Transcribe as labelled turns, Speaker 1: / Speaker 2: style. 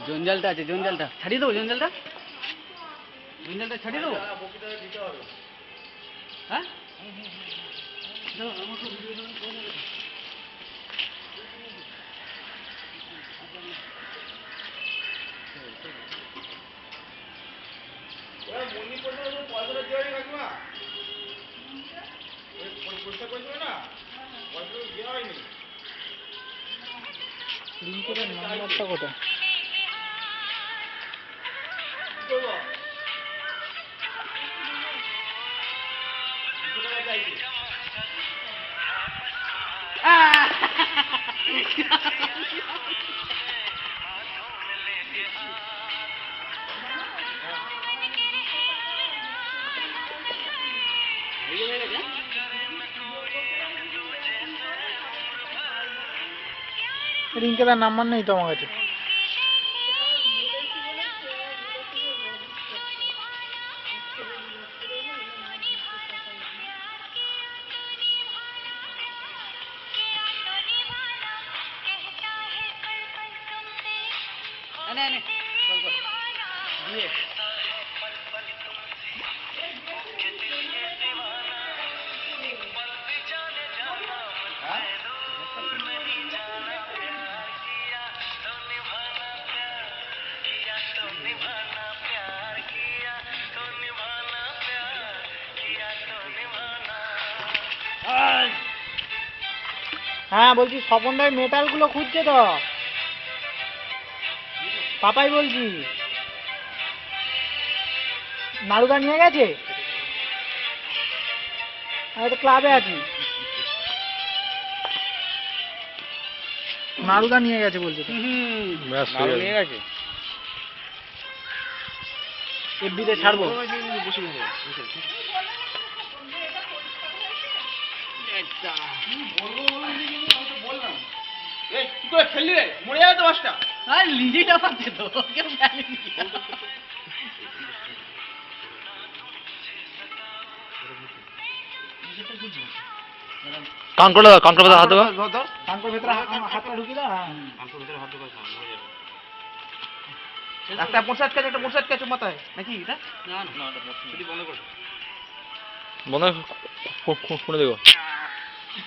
Speaker 1: জঞ্জালটা আছে, জঞ্জালটা ছাড়িয়ে দেবো, জঞ্জালটা ছাড়িয়ে দেবো। হ্যাঁ
Speaker 2: নাম্বারটা কোথায়? রিঙ্কেদার নাম্বার নেই তো আমার কাছে। হ্যাঁ বলছি স্বপন ভাই মেটাল গুলো খুঁজছে তো, পাপাই বলছি। নাড়ুদা নিয়ে গেছে, আমি তো ক্লাবে আছি। নাড়ুদা নিয়ে গেছে বলছে তো।
Speaker 1: নিয়ে গেছে,
Speaker 2: এফবিতে ছাড়বো।
Speaker 1: ফেললি রে, মরে যাবে তো মাছটা। আর লিজিটা পাচ্ছে তো, কেউ ফেলেনি।
Speaker 3: কানকড় দাও, কানকড় ভেতরে হাত দেবো।
Speaker 2: কানকড় ভেতরে হাতটা ঢুকিয়ে দাও।
Speaker 1: কানকড় ভেতরে হাত ঢুকাও, মরে যাবে। একটা মোটরসাইকেল কাছে, একটা মোটরসাইকেল কাছে মাথায় নাকি এটা? না না, এটা মোটরসাইকেল বন্ধ কর,
Speaker 3: বন্ধ করে দেখো।